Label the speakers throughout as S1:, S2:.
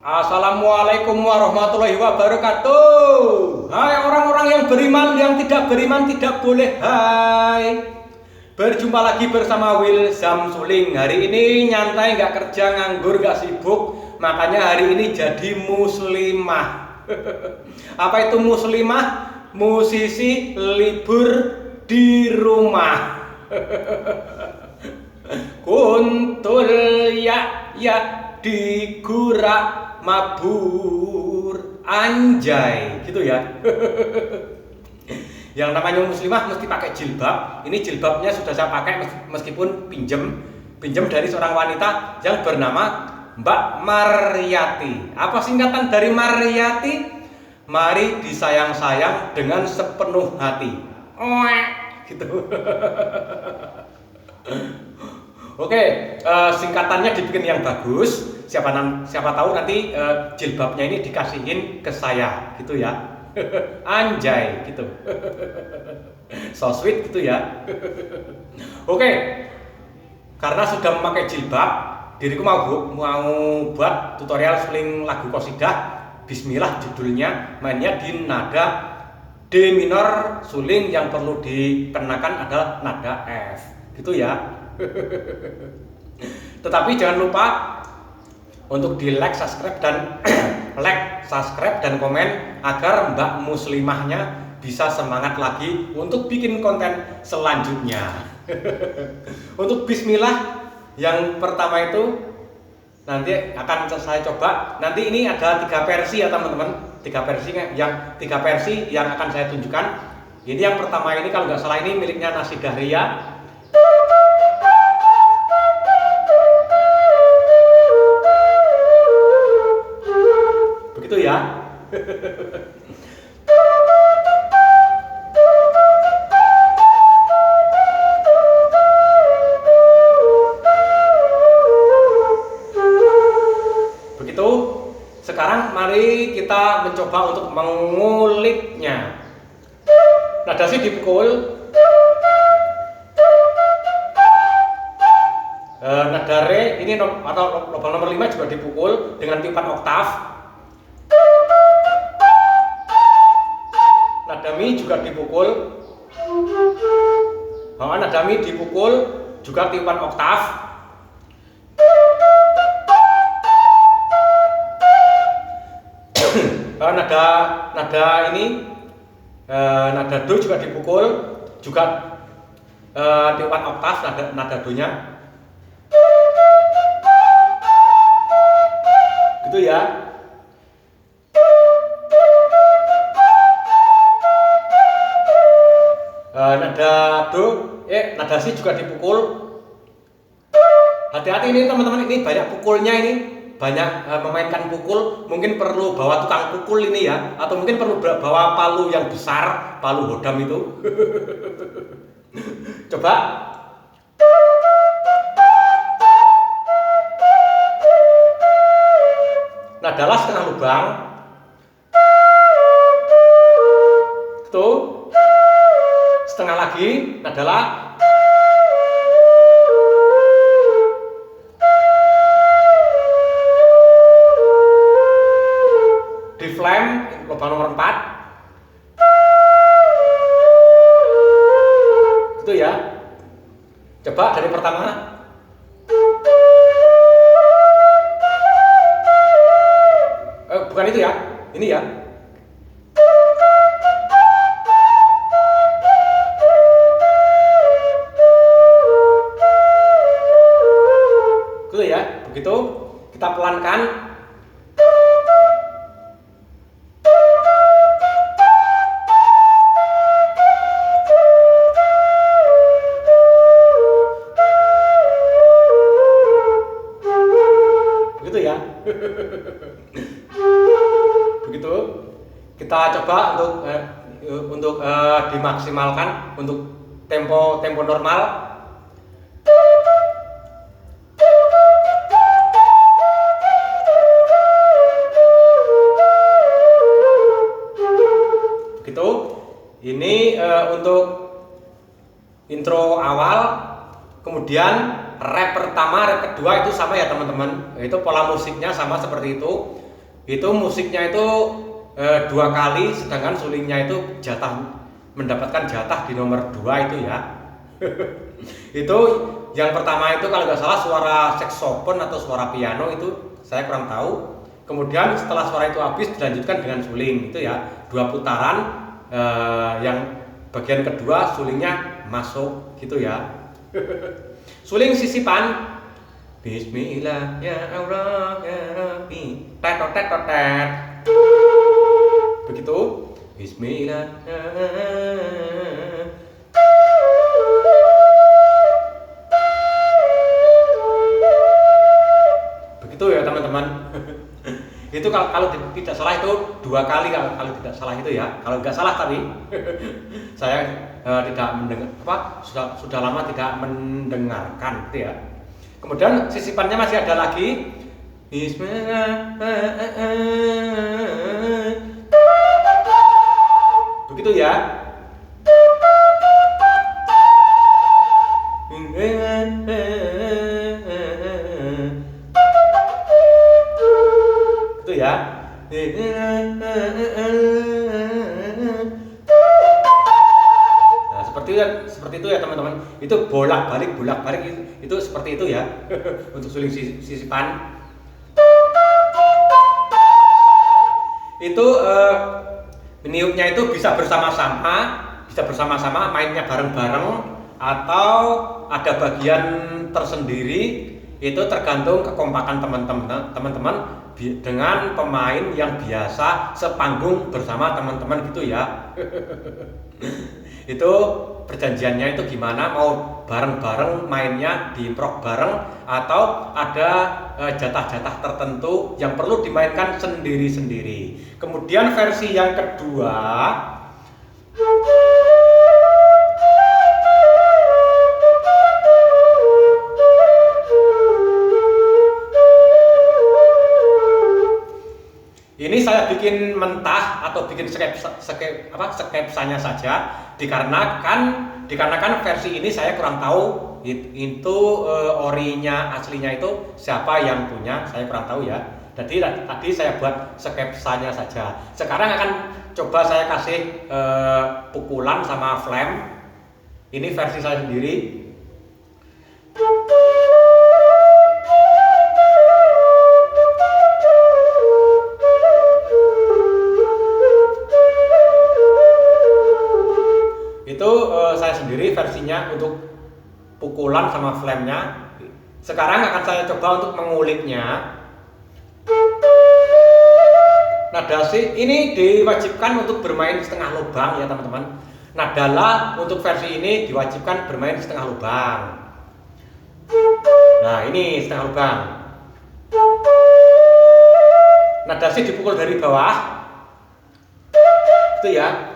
S1: Assalamualaikum warahmatullahi wabarakatuh. Hai orang-orang yang beriman, yang tidak beriman tidak boleh hai. Berjumpa lagi bersama Will Samsuling. Hari ini nyantai, nggak kerja, nganggur, nggak sibuk. Makanya hari ini jadi muslimah. Apa itu muslimah? Musisi libur di rumah. Kuntul ya digurak mabur anjay gitu ya. Yang namanya muslimah mesti pakai jilbab. Ini jilbabnya sudah saya pakai meskipun pinjem dari seorang wanita yang bernama Mbak Maryati. Apa singkatan dari Maryati? Mari disayang-sayang dengan sepenuh hati. Gitu. Oke, singkatannya dibikin yang bagus. Siapa tahu nanti jilbabnya ini dikasihin ke saya, gitu ya. Anjay, gitu. So sweet gitu ya. Oke, karena sudah memakai jilbab, diriku mau buat tutorial suling lagu qasidah. Bismillah judulnya, mainnya di nada D minor suling, yang perlu dikenakan adalah nada F, gitu ya. Tetapi jangan lupa untuk di like, subscribe dan subscribe dan komen agar Mbak Muslimahnya bisa semangat lagi untuk bikin konten selanjutnya. Untuk bismillah yang pertama itu nanti akan saya coba. Nanti ini ada 3 versi ya teman-teman. 3 versi yang akan saya tunjukkan. Ini yang pertama ini kalau nggak salah ini miliknya Nasi Dahria. Begitu ya. Begitu. Sekarang mari kita mencoba untuk menguliknya. Nada si dipukul. Nada re ini atau lubang nomor 5 juga dipukul dengan tiupan oktav. Nada mi juga dipukul. Nada mi dipukul juga tiupan oktav. Nada ini nada do juga dipukul juga tiupan oktav nada do nya. Gitu ya. Nada si juga dipukul. Hati-hati ini teman-teman, ini banyak pukulnya ini, banyak memainkan pukul. Mungkin perlu bawa tukang pukul ini ya, atau mungkin perlu bawa palu yang besar, palu hodam itu. Coba. Nada la setengah lubang. Tuh. Setengah lagi, nada la. Di flam, lubang nomor 4. Gitu ya. Coba dari pertama. Bukan itu ya, ini ya. Gitu ya, begitu kita pelankan. Begitu ya. Begitu kita coba untuk dimaksimalkan untuk tempo normal. Begitu. Ini untuk intro awal. Kemudian rap pertama, rap kedua itu sama ya teman-teman. Itu pola musiknya sama seperti itu. itu musiknya itu 2 kali, sedangkan sulingnya itu mendapatkan jatah di nomor 2 itu ya. Itu yang pertama itu kalau nggak salah suara saksofon atau suara piano, itu saya kurang tahu. Kemudian setelah suara itu habis dilanjutkan dengan suling itu ya, 2 putaran, yang bagian kedua sulingnya masuk gitu ya. Suling sisipan. Bismillah ya Allah ya Rabbi, tet tet tet. Begitu. Bismillah. Begitu ya teman-teman. Itu kalau tidak salah itu 2 kali, kalau tidak salah itu ya. Kalau nggak salah tapi saya tidak mendengar sudah lama tidak mendengarkan gitu ya. Kemudian sisipannya masih ada lagi. Bismillah. Begitu ya. Itu ya. Nah, seperti itu ya teman-teman. Itu bolak-balik itu seperti itu ya. Untuk suling sisipan. Itu meniupnya itu bisa bersama-sama, mainnya bareng-bareng, atau ada bagian tersendiri. Itu tergantung kekompakan teman-teman dengan pemain yang biasa sepanggung bersama teman-teman gitu ya. Itu perjanjiannya itu gimana, mau bareng-bareng mainnya, diimprov bareng, atau ada jatah-jatah tertentu yang perlu dimainkan sendiri-sendiri. Kemudian versi yang kedua, ini saya bikin mentah atau bikin sketsanya saja, dikarenakan versi ini saya kurang tahu itu orinya aslinya itu siapa yang punya, saya kurang tahu ya. Jadi tadi saya buat sketsanya saja. Sekarang akan coba saya kasih pukulan sama flame. Ini versi saya sendiri. Saya sendiri versinya untuk pukulan sama flame-nya. Sekarang akan saya coba untuk menguliknya. Nada C ini diwajibkan untuk bermain setengah lubang ya teman-teman. Nada La untuk versi ini diwajibkan bermain setengah lubang. Nah ini setengah lubang. Nada C dipukul dari bawah. Itu ya.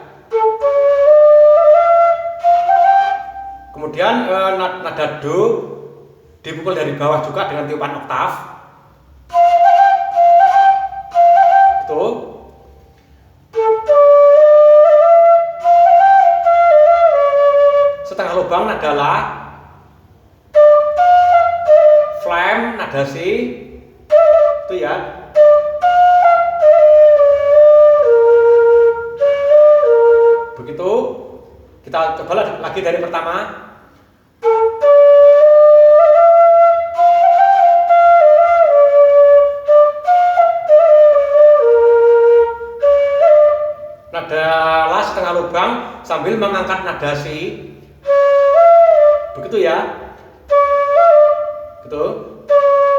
S1: Kemudian nada Do dipukul dari bawah juga dengan tiupan oktav. Itu. Setengah lubang nada La. Flame nada Si. Itu ya. Begitu. Kita coba lagi dari pertama. Nada La setengah lubang sambil mengangkat nada Si. Begitu ya. Gitu.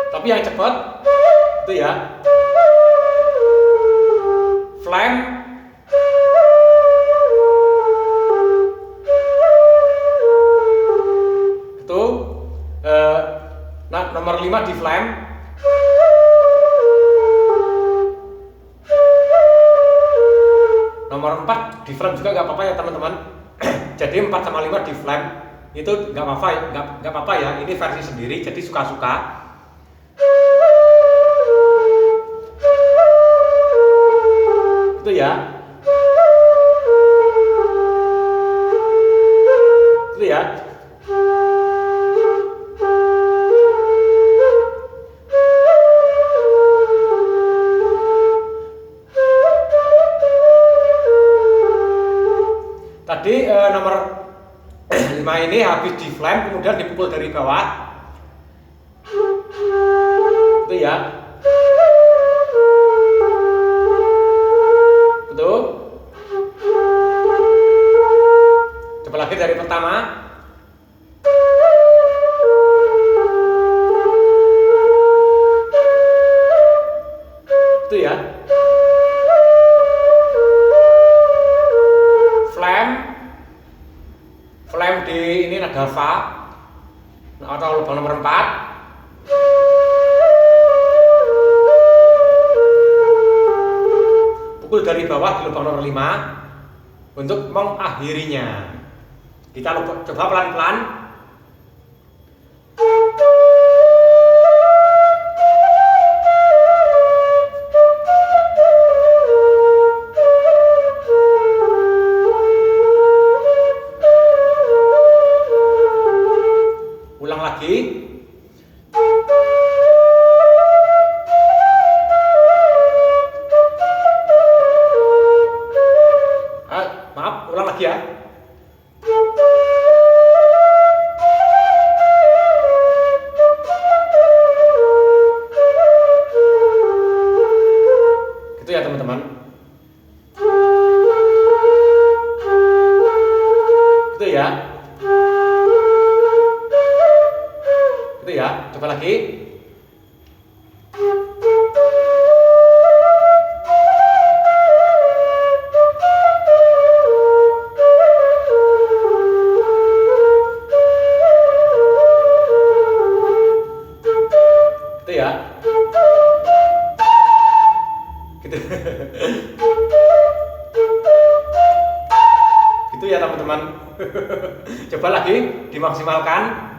S1: Tapi yang cepat itu ya. Flame. Itu nomor 5 di flame. Nomor 4 di flame juga nggak apa-apa ya teman-teman. Jadi 4 sama 5 di flame itu nggak apa-apa ya. Ini versi sendiri, jadi suka-suka. Itu ya. Itu ya. Tadi nomor 5 ini habis di flam kemudian dipukul dari bawah. Itu ya. Betul. Coba lagi dari pertama. Itu ya. Flam di ini nada fa atau lubang nomor 4. Pukul dari bawah di lubang nomor 5 untuk mengakhirinya. Kita coba pelan-pelan. Ulang lagi. Maaf, ulang lagi ya. Gitu ya teman-teman. Gitu ya. Gitu ya. Coba lagi. Gitu ya. Gitu. Gitu ya teman-teman. Coba lagi dimaksimalkan.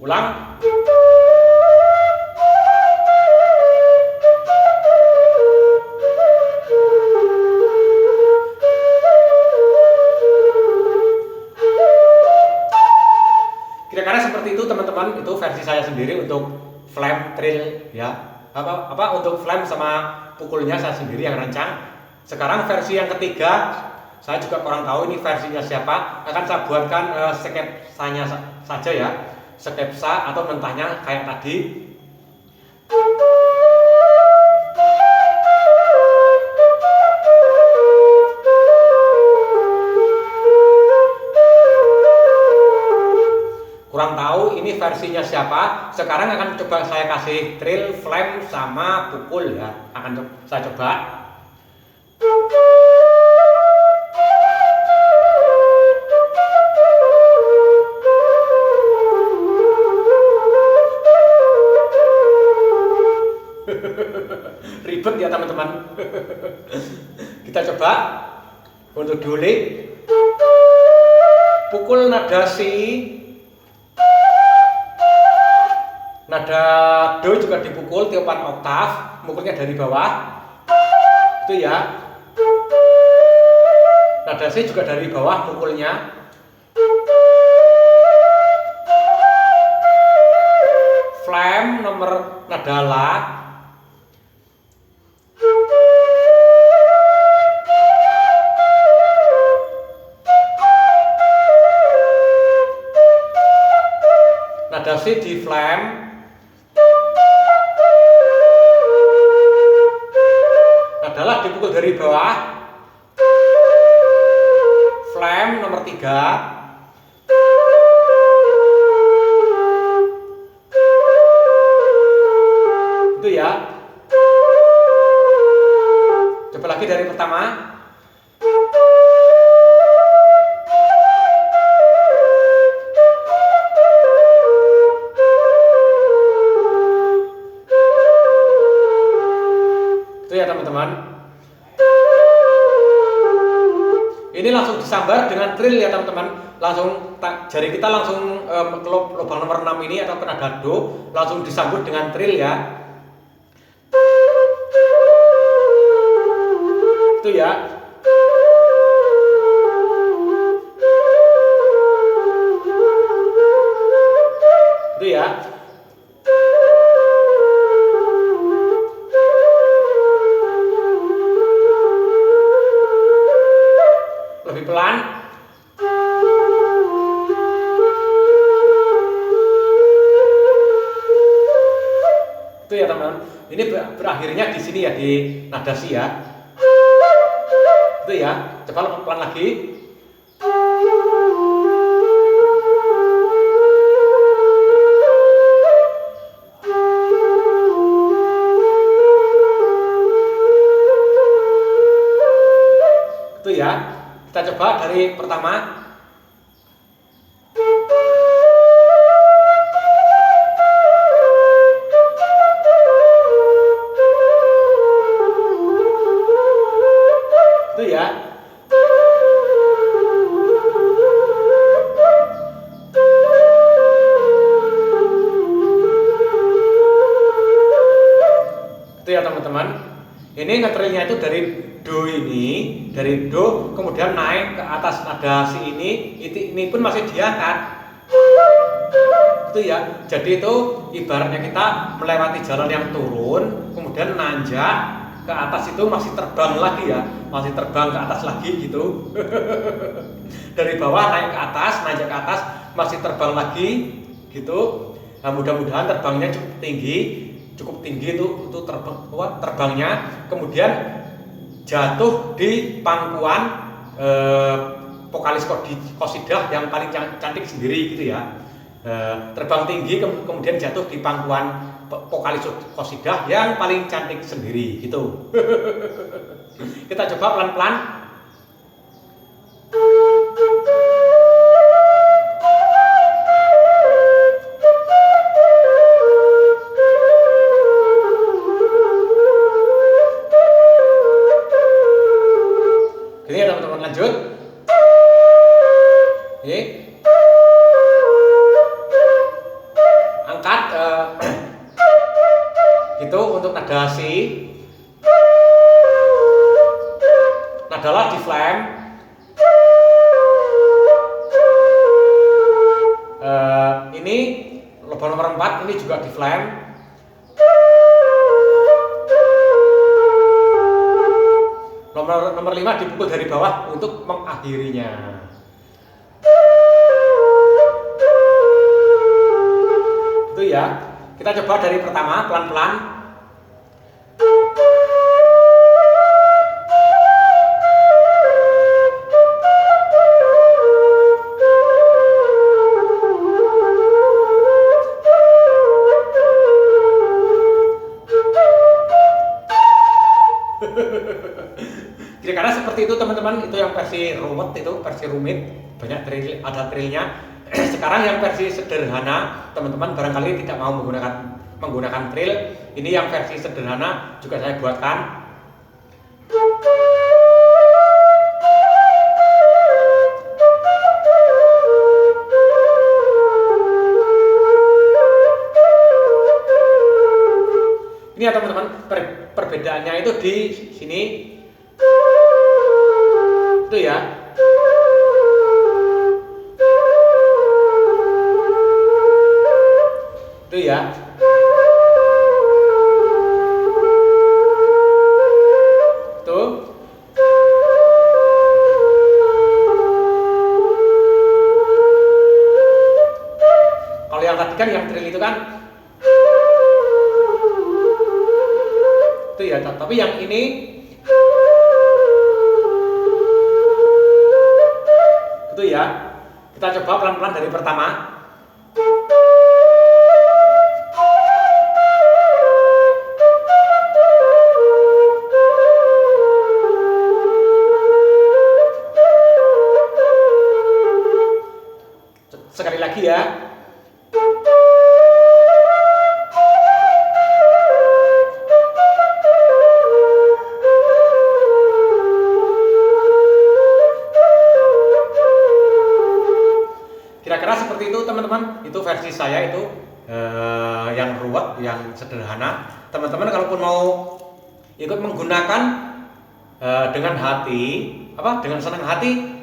S1: Ulang. Kira-kira seperti itu teman-teman, itu versi saya sendiri untuk flam trill ya. Apa untuk flam sama pukulnya saya sendiri yang rancang. Sekarang versi yang ketiga saya juga kurang tahu ini versinya siapa. Akan saya buatkan sketsanya saja ya. Sketsa atau mentahnya kayak tadi. Kurang tahu ini versinya siapa. Sekarang akan coba saya kasih trill, flam sama pukul ya. Akan saya coba. Ribet ya teman-teman. Kita coba untuk diulik. Pukul nada si, nada do juga dipukul tiupan oktav, mukulnya dari bawah. Itu ya. Nada C juga dari bawah mukulnya. Flam nomor nada la. Nada C di flam. Adalah dipukul dari bawah. Flam nomor 3. Itu ya. Coba lagi dari pertama. Itu ya teman-teman. Ini langsung disambar dengan trill ya teman-teman. Langsung jari kita langsung ke lubang nomor 6 ini atau ke nada do, langsung disambut dengan trill ya. Itu ya. Itu ya. Itu ya teman-teman. Ini berakhirnya di sini ya, di nada si ya. Itu ya. Coba pelan lagi. Itu ya. Kita coba dari pertama. Itu ya. Itu ya teman-teman. Ini ngetrilnya itu dari do ini, dari do kemudian naik ke atas nada si ini pun masih diangkat. Itu ya. Jadi itu ibaratnya kita melewati jalan yang turun, kemudian nanjak ke atas itu masih terbang lagi ya, masih terbang ke atas lagi gitu. Dari bawah naik ke atas, nanjak ke atas, masih terbang lagi gitu. Nah, mudah-mudahan terbangnya cukup tinggi itu terbangnya, kemudian jatuh di pangkuan vokalis qasidah yang paling cantik sendiri gitu ya. Terbang tinggi kemudian jatuh di pangkuan vokalis qasidah yang paling cantik sendiri gitu. Kita coba pelan-pelan. Gini ya teman-teman, lanjut. Oke. Angkat itu untuk nada si. Nada la di flam. Ini lubang nomor 4 ini juga di flam. Nomor 5 dipukul dari bawah untuk mengakhirinya. Itu ya. Kita coba dari pertama pelan-pelan. Kira-kira seperti itu teman-teman. Itu yang versi rumit, banyak ada trilnya. Sekarang yang versi sederhana, teman-teman barangkali tidak mau menggunakan trill. Ini yang versi sederhana juga saya buatkan. Ini ya teman-teman, perbedaannya itu di sini. Itu ya. Itu ya. Tuh. Kalau yang tadi kan yang trill itu kan. Itu ya, tapi yang ini itu ya. Kita coba pelan-pelan dari pertama. Sekali lagi ya. Kira-kira seperti itu teman-teman. Itu versi saya itu yang ruwet, yang sederhana. Teman-teman kalaupun mau ikut menggunakan dengan dengan senang hati,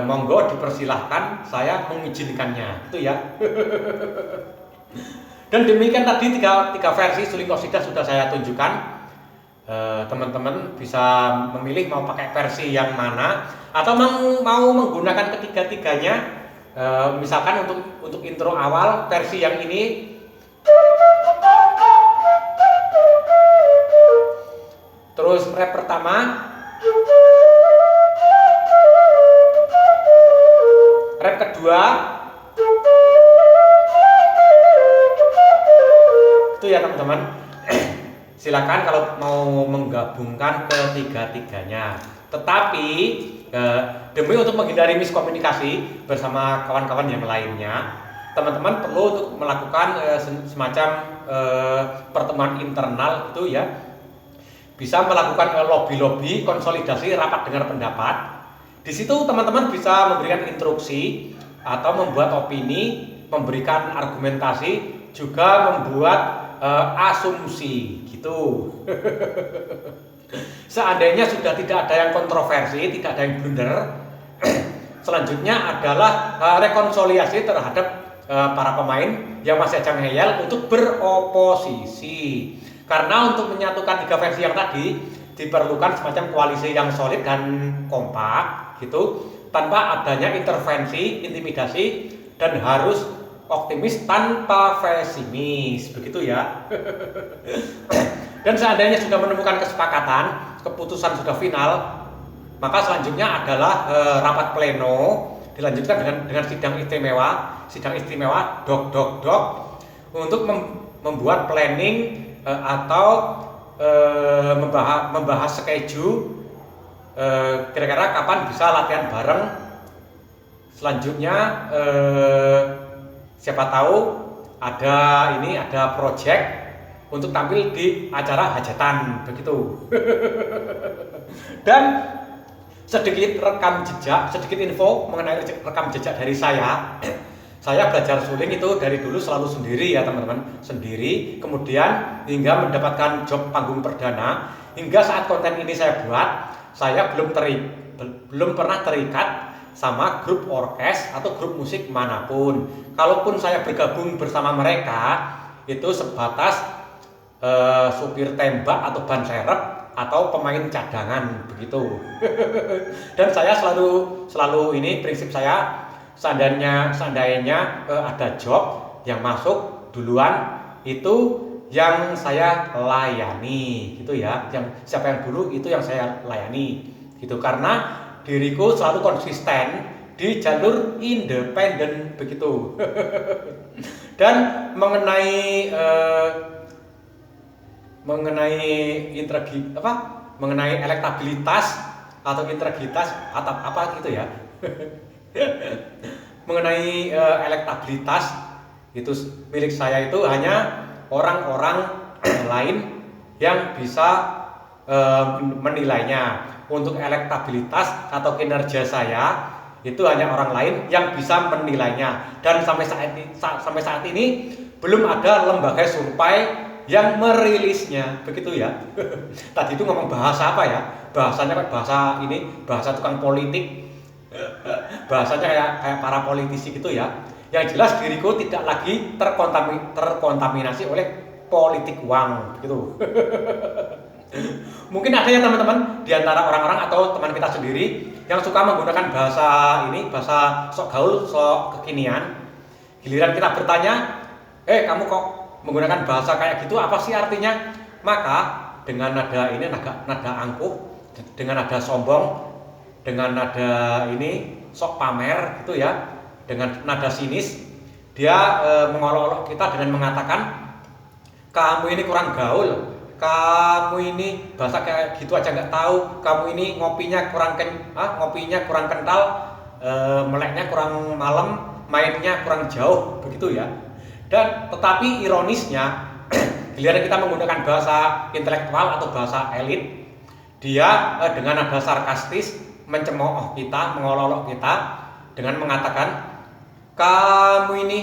S1: monggo dipersilahkan, saya mengizinkannya. Itu ya. Dan demikian tadi tiga versi suling qasidah sudah saya tunjukkan. Teman-teman bisa memilih mau pakai versi yang mana atau mau menggunakan ketiga-tiganya. Misalkan untuk intro awal versi yang ini pertama, rep kedua, itu ya teman-teman. Silakan kalau mau menggabungkan ketiga-tiganya. Tetapi demi untuk menghindari miskomunikasi bersama kawan-kawan yang lainnya, teman-teman perlu untuk melakukan semacam pertemuan internal itu ya. Bisa melakukan lobby-lobby, konsolidasi, rapat dengar pendapat. Di situ teman-teman bisa memberikan instruksi atau membuat opini, memberikan argumentasi, juga membuat asumsi gitu. Seandainya sudah tidak ada yang kontroversi, tidak ada yang blunder, selanjutnya adalah rekonsiliasi terhadap para pemain yang masih ajang ngeyel untuk beroposisi. Karena untuk menyatukan tiga versi yang tadi diperlukan semacam koalisi yang solid dan kompak gitu, tanpa adanya intervensi, intimidasi, dan harus optimis tanpa pesimis, begitu ya. Dan seandainya sudah menemukan kesepakatan, keputusan sudah final, maka selanjutnya adalah rapat pleno, dilanjutkan dengan sidang istimewa dok untuk membuat planning atau membahas schedule kira-kira kapan bisa latihan bareng. Selanjutnya siapa tahu ada project untuk tampil di acara hajatan begitu. Dan sedikit info mengenai rekam jejak dari saya. Saya belajar suling itu dari dulu selalu sendiri ya teman-teman, sendiri, kemudian hingga mendapatkan job panggung perdana, hingga saat konten ini saya buat, saya belum pernah terikat sama grup orkes atau grup musik manapun. Kalaupun saya bergabung bersama mereka, itu sebatas supir tembak atau ban serep atau pemain cadangan begitu. Dan saya selalu ini prinsip saya, seandainya ada job yang masuk duluan itu yang saya layani gitu ya. Yang siapa yang dulu itu yang saya layani gitu, karena diriku selalu konsisten di jalur independen begitu. Dan mengenai elektabilitas atau integritas atau apa gitu ya. Mengenai elektabilitas itu milik saya itu hanya orang-orang lain yang bisa menilainya. Untuk elektabilitas atau kinerja saya itu hanya orang lain yang bisa menilainya. Dan sampai saat ini belum ada lembaga survei yang merilisnya begitu ya. Tadi itu ngomong bahasa apa ya? Bahasanya bahasa tukang politik. Bahasanya kayak para politisi gitu ya. Yang jelas diriku tidak lagi terkontaminasi oleh politik uang gitu. Mungkin ada ya teman-teman di antara orang-orang atau teman kita sendiri yang suka menggunakan bahasa sok gaul, sok kekinian. Giliran kita bertanya, kamu kok menggunakan bahasa kayak gitu, apa sih artinya? Maka dengan nada angkuh, dengan nada sombong, dengan nada sok pamer gitu ya, dengan nada sinis, dia mengolok-olok kita dengan mengatakan, kamu ini kurang gaul, kamu ini bahasa kayak gitu aja nggak tahu, kamu ini ngopinya kurang kental, meleknya kurang malam, mainnya kurang jauh begitu ya. Dan tetapi ironisnya giliran kita menggunakan bahasa intelektual atau bahasa elit, dia dengan nada sarkastis mencemooh kita, mengolok-olok kita dengan mengatakan, kamu ini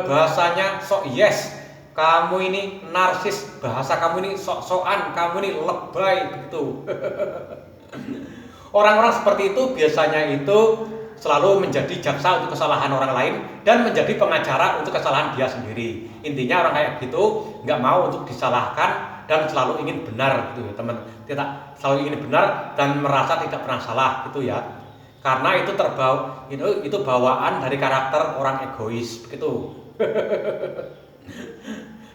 S1: bahasanya sok yes, kamu ini narsis, bahasa kamu ini sok-sokan, kamu ini lebay begitu. Orang-orang seperti itu biasanya itu selalu menjadi jaksa untuk kesalahan orang lain dan menjadi pengacara untuk kesalahan dia sendiri. Intinya orang kayak gitu nggak mau untuk disalahkan dan selalu ingin benar gitu ya teman. Tidak selalu ingin benar dan merasa tidak pernah salah gitu ya. Karena itu bawaan dari karakter orang egois begitu.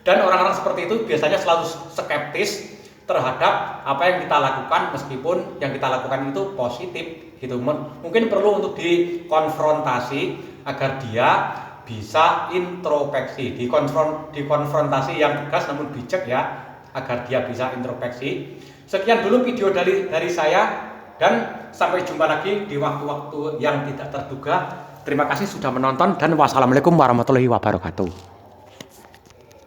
S1: Dan orang-orang seperti itu biasanya selalu skeptis terhadap apa yang kita lakukan, meskipun yang kita lakukan itu positif gitu. Mungkin perlu untuk dikonfrontasi agar dia bisa introspeksi, dikonfrontasi yang tegas namun bijak ya, agar dia bisa introspeksi. Sekian dulu video dari saya, dan sampai jumpa lagi di waktu-waktu yang tidak terduga. Terima kasih sudah menonton, dan wassalamualaikum warahmatullahi wabarakatuh.